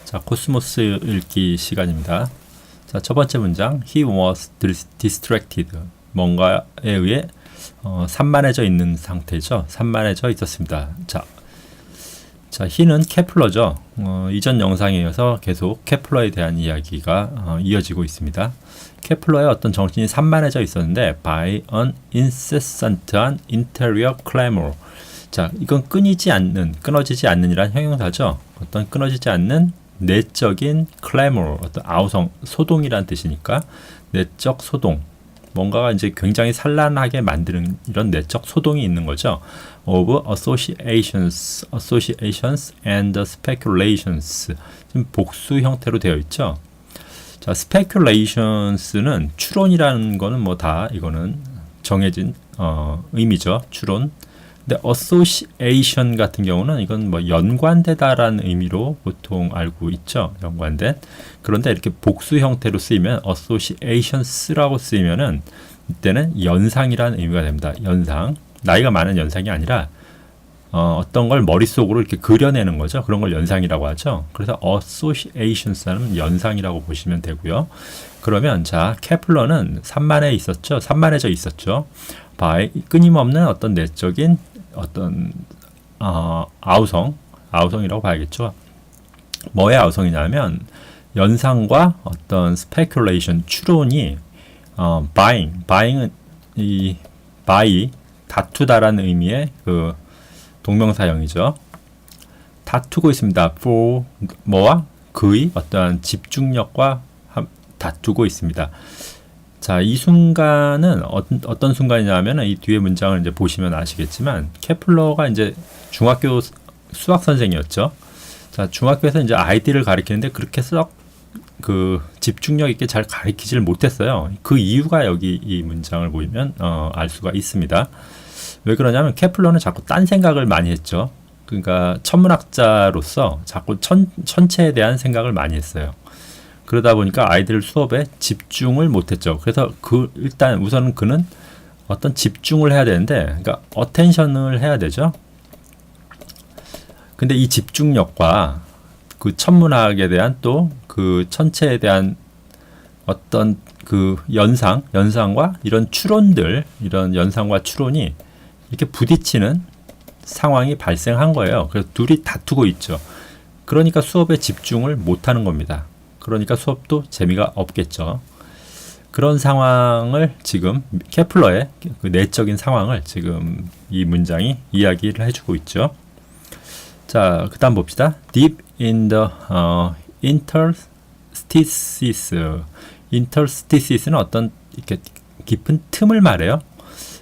자, 코스모스 읽기 시간입니다. 자, 첫 번째 문장. He was distracted. 뭔가에 의해 산만해져 있는 상태죠. 산만해져 있었습니다. 자, he는 케플러죠. 이전 영상에 이어서 계속 케플러에 대한 이야기가 이어지고 있습니다. 케플러의 어떤 정신이 산만해져 있었는데 by an incessant한 interior clamor. 자, 이건 끊어지지 않는 이란 형용사죠. 어떤 끊어지지 않는 내적인 clamor, 어떤 아우성, 소동이란 뜻이니까 내적 소동. 뭔가가 이제 굉장히 산란하게 만드는 이런 내적 소동이 있는 거죠. of associations and speculations. 지금 복수 형태로 되어 있죠. 자, speculations는 추론이라는 거는 뭐 다 이거는 정해진 의미죠. 추론. 근데 association 같은 경우는 이건 뭐 연관되다라는 의미로 보통 알고 있죠. 연관된. 그런데 이렇게 복수 형태로 쓰이면 associations라고 쓰이면은 이때는 연상이라는 의미가 됩니다. 연상. 나이가 많은 연상이 아니라 어떤 걸 머릿속으로 이렇게 그려내는 거죠. 그런 걸 연상이라고 하죠. 그래서 associations는 연상이라고 보시면 되고요. 그러면 자, 케플러는 산만해져 있었죠. by 끊임없는 어떤 내적인 어떤 아우성이라고 봐야겠죠. 뭐의 아우성이냐면 연상과 어떤 speculation, 추론이 buying은 이 buy 다투다라는 의미의 그 동명사형이죠. 다투고 있습니다. for 뭐와 그의 어떠한 집중력과 다투고 있습니다. 자, 이 순간은 어떤 순간이냐면 이 뒤에 문장을 이제 보시면 아시겠지만 케플러가 이제 중학교 수학 선생이었죠. 자, 중학교에서 이제 아이들을 가르치는데 그렇게 썩 그 집중력 있게 잘 가르치지를 못했어요. 그 이유가 여기 이 문장을 보면 알 수가 있습니다. 왜 그러냐면 케플러는 자꾸 딴 생각을 많이 했죠. 그러니까 천문학자로서 자꾸 천체에 대한 생각을 많이 했어요. 그러다 보니까 아이들 수업에 집중을 못했죠. 그래서 일단 우선은 그는 어떤 집중을 해야 되는데, 그러니까 어텐션을 해야 되죠. 근데 이 집중력과 그 천문학에 대한 또 그 천체에 대한 어떤 그 연상과 이런 추론들, 이런 연상과 추론이 이렇게 부딪히는 상황이 발생한 거예요. 그래서 둘이 다투고 있죠. 그러니까 수업에 집중을 못하는 겁니다. 그러니까 수업도 재미가 없겠죠. 그런 상황을 지금 케플러의 그 내적인 상황을 지금 이 문장이 이야기를 해주고 있죠. 자, 그 다음 봅시다. Deep in the interstices. interstities는 어떤 이렇게 깊은 틈을 말해요.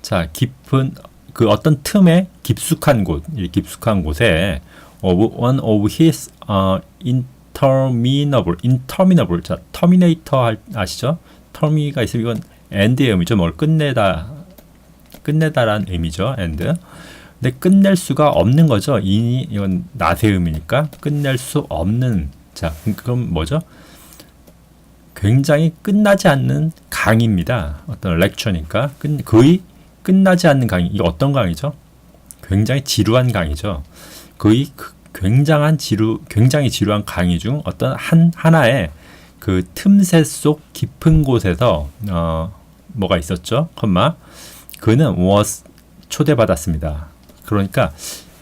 자, 깊은 그 어떤 틈에 깊숙한 곳에 one of his interminable. 자, 터미네이터 아시죠? 터미가 있으면 이건 end의 의미죠. 뭘 끝내다라는 의미죠. end. 근데 끝낼 수가 없는 거죠. 이건 낫의 의미니까 끝낼 수 없는. 자, 그럼 뭐죠? 굉장히 끝나지 않는 강의입니다. 어떤 렉처니까 거의 끝나지 않는 강의. 이거 어떤 강의죠? 굉장히 지루한 강의죠. 거의 굉장히 지루한 강의 중 어떤 하나의 그 틈새 속 깊은 곳에서 뭐가 있었죠? 그는 was 초대받았습니다. 그러니까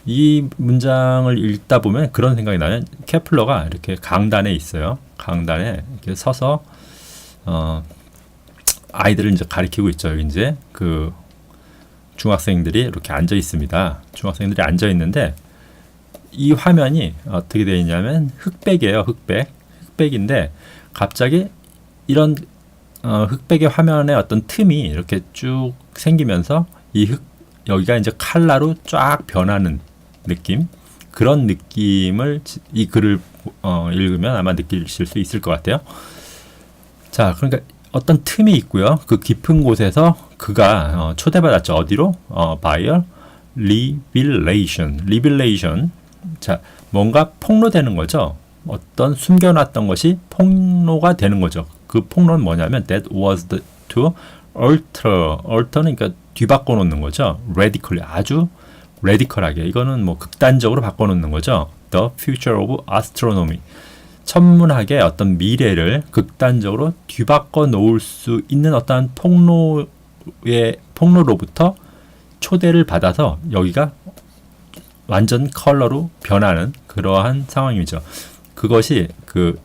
이 문장을 읽다 보면 그런 생각이 나면 케플러가 이렇게 강단에 있어요. 강단에 이렇게 서서 아이들을 이제 가리키고 있죠. 여기 이제 그 중학생들이 이렇게 앉아 있습니다. 중학생들이 앉아 있는데 이 화면이 어떻게 되어 있냐면 흑백이에요. 흑백인데 갑자기 이런 흑백의 화면에 어떤 틈이 이렇게 쭉 생기면서 여기가 이제 칼라로 쫙 변하는 느낌, 그런 느낌을 이 글을 읽으면 아마 느끼실 수 있을 것 같아요. 자, 그러니까 어떤 틈이 있고요. 그 깊은 곳에서 그가 초대받았죠. 어디로? by a revelation. 자, 뭔가 폭로되는 거죠. 어떤 숨겨놨던 것이 폭로가 되는 거죠. 그 폭로는 뭐냐면 that was to alter는 그러니까 뒤바꿔 놓는 거죠. radically, 아주 레디컬하게. 이거는 뭐 극단적으로 바꿔 놓는 거죠. The future of astronomy. 천문학의 어떤 미래를 극단적으로 뒤바꿔 놓을 수 있는 어떤 폭로로부터 초대를 받아서 여기가 완전 컬러로 변하는 그러한 상황이죠. 그것이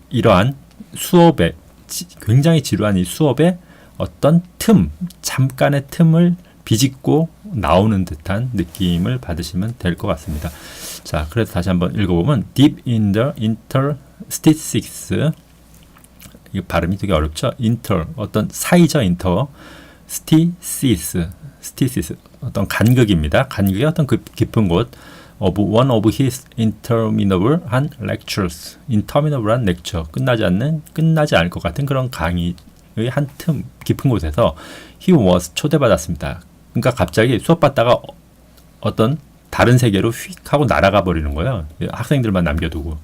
이러한 수업에 굉장히 지루한 이 수업에 어떤 잠깐의 틈을 비집고 나오는 듯한 느낌을 받으시면 될 것 같습니다. 자, 그래서 다시 한번 읽어보면 Deep in the interstices, 이 발음이 되게 어렵죠. 어떤 사이죠. stices 어떤 간극입니다. 간극의 어떤 깊은 곳 of one of his interminable한 lectures, interminable한 lecture, 끝나지 않을 것 같은 그런 강의의 한 틈 깊은 곳에서 he was 초대받았습니다. 그러니까 갑자기 수업 받다가 어떤 다른 세계로 휙 하고 날아가 버리는 거예요. 학생들만 남겨두고.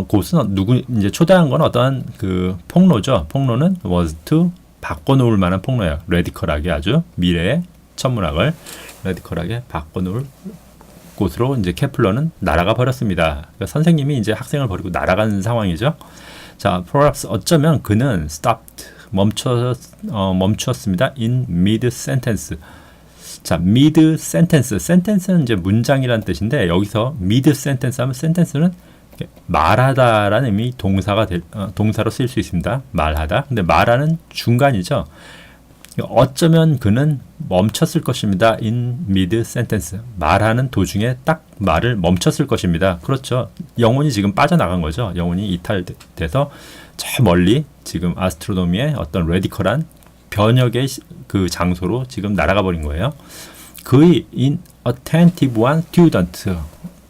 곳은 이제 초대한 건 어떠한 폭로죠. 폭로는 was to 바꿔놓을 만한 폭로예요. 레디컬하게 아주 미래의 천문학을 레디컬하게 바꿔놓을 곳으로 이제 케플러는 날아가 버렸습니다. 그러니까 선생님이 이제 학생을 버리고 날아간 상황이죠. 자, perhaps 어쩌면 그는 stopped 멈추었습니다. in mid sentence. 자, mid sentence. sentence는 이제 문장이라는 뜻인데 여기서 mid sentence 하면 sentence는 말하다라는 의미 동사로 쓰일 수 있습니다. 말하다. 근데 말하는 중간이죠. 어쩌면 그는 멈췄을 것입니다. in mid sentence. 말하는 도중에 딱 말을 멈췄을 것입니다. 그렇죠. 영혼이 지금 빠져나간 거죠. 영혼이 이탈돼서 저 멀리 지금 아스트로노미의 어떤 레디컬한 변혁의 장소로 지금 날아가 버린 거예요. 그의 inattentive한 student.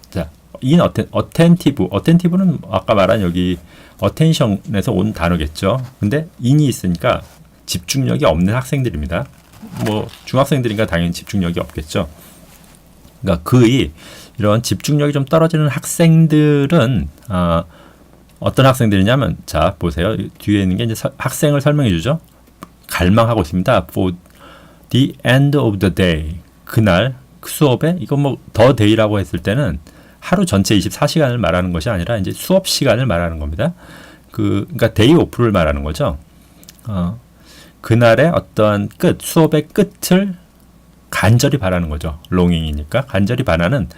자, attentive는 아까 말한 여기 attention에서 온 단어겠죠. 근데 in이 있으니까 집중력이 없는 학생들입니다. 뭐 중학생들이니까 당연히 집중력이 없겠죠. 그러니까 그의 이런 집중력이 좀 떨어지는 학생들은 어떤 학생들이냐면, 자 보세요. 뒤에 있는 게 이제 학생을 설명해 주죠. 갈망하고 있습니다. For the end of the day. 그날 수업에 이거 뭐 the day라고 했을 때는 하루 전체 24시간을 말하는 것이 아니라 이제 수업 시간을 말하는 겁니다. 그러니까 day off를 말하는 거죠. 그날의 어떠한 수업의 끝을 간절히 바라는 거죠. longing이니까 간절히 바라는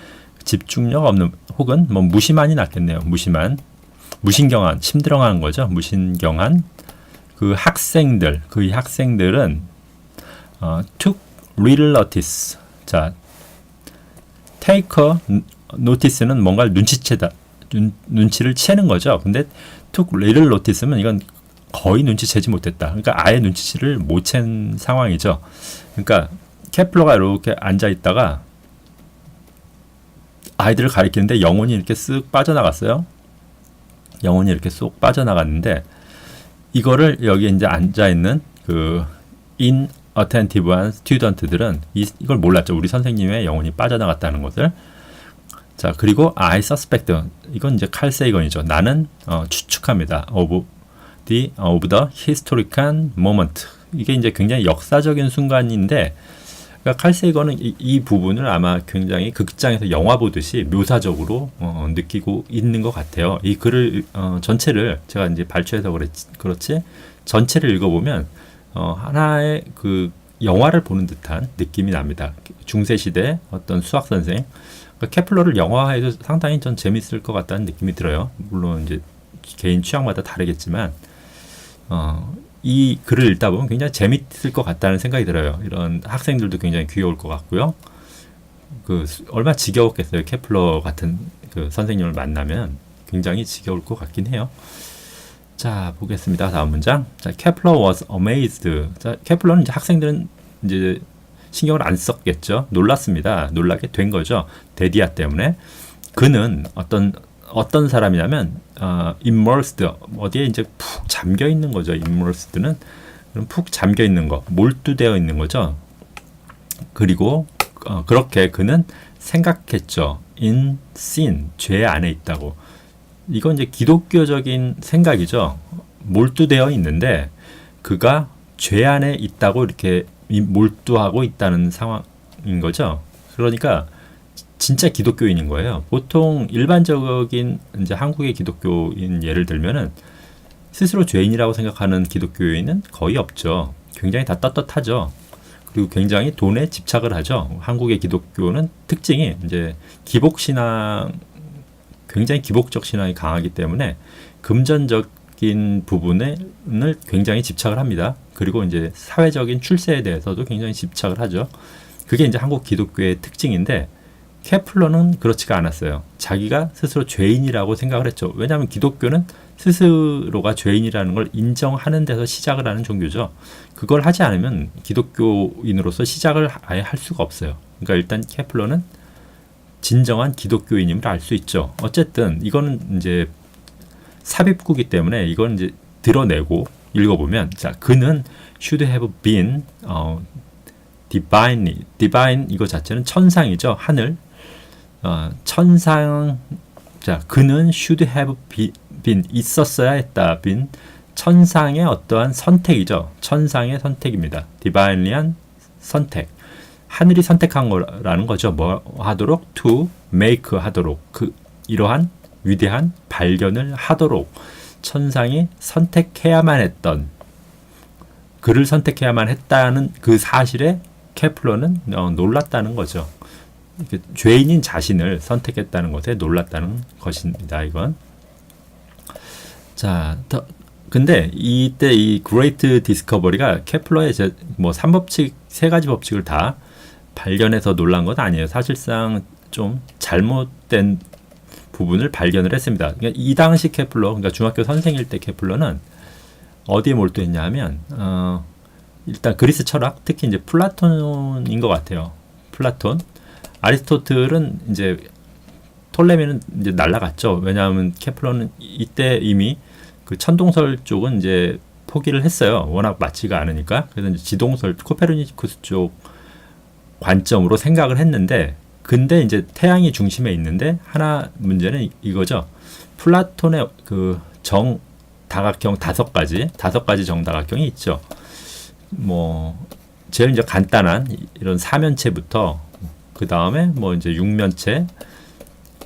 집중력 없는 혹은 뭐 무심한이 낫겠네요. 무신경한, 심드렁한 거죠. 무신경한 학생들, 그 학생들은 took little notice. 자, take a notice는 뭔가를 눈치를 채는 거죠. 근데 took little notice면 이건 거의 눈치채지 못했다. 그러니까 아예 눈치를 못 챈 상황이죠. 그러니까 케플러가 이렇게 앉아 있다가 아이들을 가리키는데 영혼이 이렇게 쓱 빠져나갔어요. 영혼이 이렇게 쏙 빠져나갔는데 이거를 여기 이제 앉아 있는 inattentive한 스튜던트들은 이걸 몰랐죠. 우리 선생님의 영혼이 빠져나갔다는 것을. 자, 그리고 I suspect, 이건 이제 칼 세이건이죠. 나는 추측합니다. of the historical moment. 이게 이제 굉장히 역사적인 순간인데, 그러니까 칼 세이건은 이 부분을 아마 굉장히 극장에서 영화 보듯이 묘사적으로 느끼고 있는 것 같아요. 이 글을 전체를 제가 이제 발췌해서 그렇지 전체를 읽어보면 하나의 영화를 보는 듯한 느낌이 납니다. 중세 시대 어떤 수학 선생, 그러니까 케플러를 영화화해도 상당히 전 재밌을 것 같다는 느낌이 들어요. 물론 이제 개인 취향마다 다르겠지만 이 글을 읽다 보면 굉장히 재밌을 것 같다는 생각이 들어요. 이런 학생들도 굉장히 귀여울 것 같고요. 얼마나 지겨웠겠어요. 케플러 같은 선생님을 만나면 굉장히 지겨울 것 같긴 해요. 자, 보겠습니다. 다음 문장. 자, Kepler was amazed. 자, 케플러는 이제 학생들은 이제 신경을 안 썼겠죠. 놀랐습니다. 놀라게 된 거죠. 데디아 때문에. 그는 어떤 사람이냐면 immersed, 어디에 이제 푹 잠겨 있는 거죠. immersed는 푹 잠겨 있는 거, 몰두되어 있는 거죠. 그리고 그렇게 그는 생각했죠. in sin, 죄 안에 있다고. 이건 이제 기독교적인 생각이죠. 몰두되어 있는데 그가 죄 안에 있다고 이렇게 몰두하고 있다는 상황인 거죠. 그러니까 진짜 기독교인인 거예요. 보통 일반적인 이제 한국의 기독교인 예를 들면은 스스로 죄인이라고 생각하는 기독교인은 거의 없죠. 굉장히 다 떳떳하죠. 그리고 굉장히 돈에 집착을 하죠. 한국의 기독교는 특징이 이제 기복신앙, 굉장히 기복적 신앙이 강하기 때문에 금전적인 부분을 굉장히 집착을 합니다. 그리고 이제 사회적인 출세에 대해서도 굉장히 집착을 하죠. 그게 이제 한국 기독교의 특징인데 케플러는 그렇지가 않았어요. 자기가 스스로 죄인이라고 생각을 했죠. 왜냐하면 기독교는 스스로가 죄인이라는 걸 인정하는 데서 시작을 하는 종교죠. 그걸 하지 않으면 기독교인으로서 시작을 아예 할 수가 없어요. 그러니까 일단 케플러는 진정한 기독교인임을 알 수 있죠. 어쨌든 이거는 이제 삽입구기 때문에 이건 이제 드러내고 읽어보면, 자, 그는 should have been divine 이거 자체는 천상이죠. 하늘. 천상. 자, 그는 should have been 있었어야 했다. been 천상의 어떠한 선택이죠. 천상의 선택입니다. divine이한 선택. 하늘이 선택한 거라는 거죠. 뭐 하도록? to make 하도록. 이러한 위대한 발견을 하도록 천상이 선택해야만 했던, 그를 선택해야만 했다는 그 사실에 케플러는 놀랐다는 거죠. 죄인인 자신을 선택했다는 것에 놀랐다는 것입니다. 이건. 자, 근데 이때 이 그레이트 디스커버리가 케플러의 뭐 3법칙, 3가지 법칙을 다 발견해서 놀란 건 아니에요. 사실상 좀 잘못된 부분을 발견을 했습니다. 그러니까 이 당시 케플러, 그러니까 중학교 선생일 때 케플러는 어디에 몰두했냐 하면 일단 그리스 철학, 특히 이제 플라톤인 것 같아요. 플라톤. 아리스토텔은 이제 톨레미는 이제 날라갔죠. 왜냐하면 케플러는 이때 이미 그 천동설 쪽은 이제 포기를 했어요. 워낙 맞지가 않으니까. 그래서 이제 지동설, 코페르니쿠스 쪽 관점으로 생각을 했는데, 근데 이제 태양이 중심에 있는데 하나 문제는 이거죠. 플라톤의 그 정다각형 5가지 정다각형이 있죠. 뭐 제일 이제 간단한 이런 사면체부터 그 다음에 뭐 이제 6면체.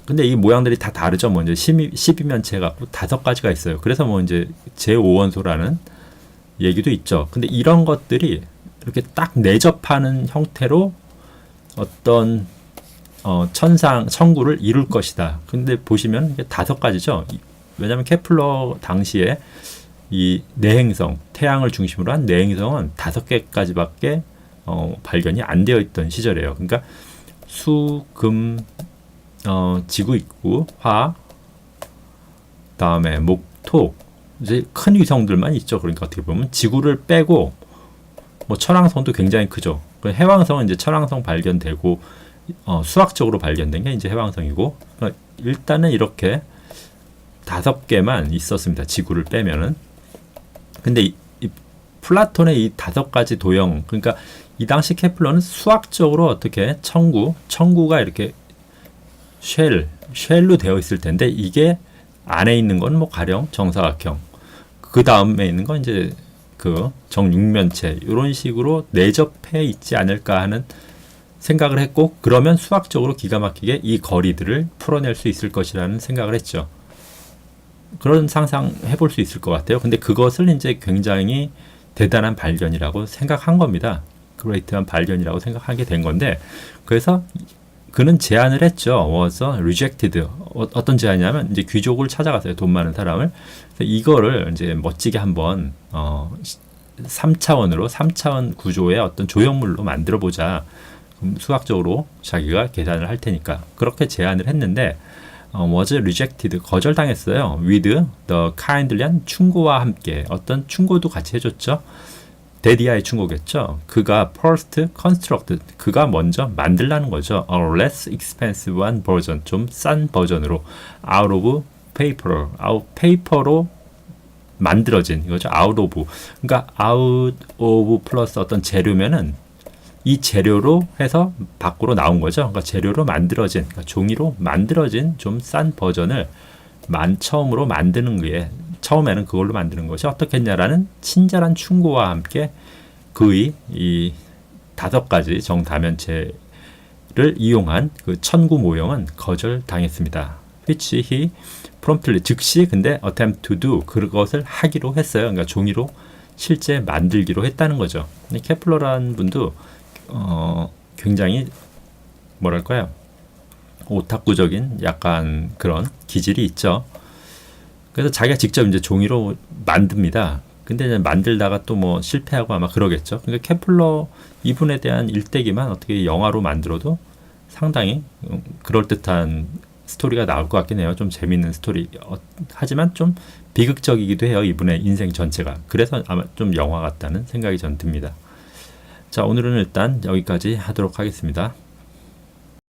근데 이 모양들이 다 다르죠. 뭐 이제 12면체 갖고 5가지가 있어요. 그래서 뭐 이제 제5원소라는 얘기도 있죠. 근데 이런 것들이 이렇게 딱 내접하는 형태로 어떤 천구를 이룰 것이다. 근데 보시면 이게 5가지죠. 왜냐하면 케플러 당시에 이 내행성, 태양을 중심으로 한 내행성은 5개까지밖에 발견이 안 되어 있던 시절이에요. 그러니까 수, 금, 지구 있고, 화, 다음에 목, 토, 이제 큰 위성들만 있죠. 그러니까 어떻게 보면 지구를 빼고, 뭐 천왕성도 굉장히 크죠. 해왕성은 이제 천왕성 발견되고, 수학적으로 발견된 게 이제 해왕성이고, 그러니까 일단은 이렇게 5개만 있었습니다. 지구를 빼면은. 근데 이 플라톤의 이 5가지 도형, 그러니까 이 당시 케플러는 수학적으로 어떻게 천구가 이렇게 쉘로 되어 있을 텐데, 이게 안에 있는 건 뭐 가령 정사각형, 그 다음에 있는 건 이제 그 정육면체, 이런 식으로 내접해 있지 않을까 하는 생각을 했고, 그러면 수학적으로 기가 막히게 이 거리들을 풀어낼 수 있을 것이라는 생각을 했죠. 그런 상상 해볼 수 있을 것 같아요. 근데 그것을 이제 굉장히 대단한 발견이라고 생각한 겁니다. 그레이트한 발견이라고 생각하게 된 건데, 그래서 그는 제안을 했죠. was rejected. 어떤 제안이냐면 이제 귀족을 찾아갔어요. 돈 많은 사람을. 이거를 이제 멋지게 한번 3차원 구조의 어떤 조형물로 만들어 보자. 수학적으로 자기가 계산을 할 테니까 그렇게 제안을 했는데 was rejected, 거절당했어요. with the kindly한 충고와 함께, 어떤 충고도 같이 해줬죠. 데디아의 충고겠죠. 그가 first constructed, 그가 먼저 만들라는 거죠. a less expensive one version, 좀 싼 버전으로, out of paper로 만들어진 이거죠. out of, 그러니까 out of 플러스 어떤 재료면은 이 재료로 해서 밖으로 나온 거죠. 그러니까 재료로 만들어진, 그러니까 종이로 만들어진 좀 싼 버전을 처음으로 만드는 게, 처음에는 그걸로 만드는 것이 어떻겠냐라는 친절한 충고와 함께 그의 이 5가지 정다면체를 이용한 그 천구 모형은 거절당했습니다. which he promptly 즉시 근데 attempt to do 그것을 하기로 했어요. 그러니까 종이로 실제 만들기로 했다는 거죠. 케플러라는 분도 굉장히 뭐랄까요? 오타쿠적인 약간 그런 기질이 있죠. 그래서 자기가 직접 이제 종이로 만듭니다. 근데 이제 만들다가 또 뭐 실패하고 아마 그러겠죠. 그러니까 케플러 이분에 대한 일대기만 어떻게 영화로 만들어도 상당히 그럴듯한 스토리가 나올 것 같긴 해요. 좀 재밌는 스토리. 하지만 좀 비극적이기도 해요. 이분의 인생 전체가. 그래서 아마 좀 영화 같다는 생각이 전 듭니다. 자, 오늘은 일단 여기까지 하도록 하겠습니다.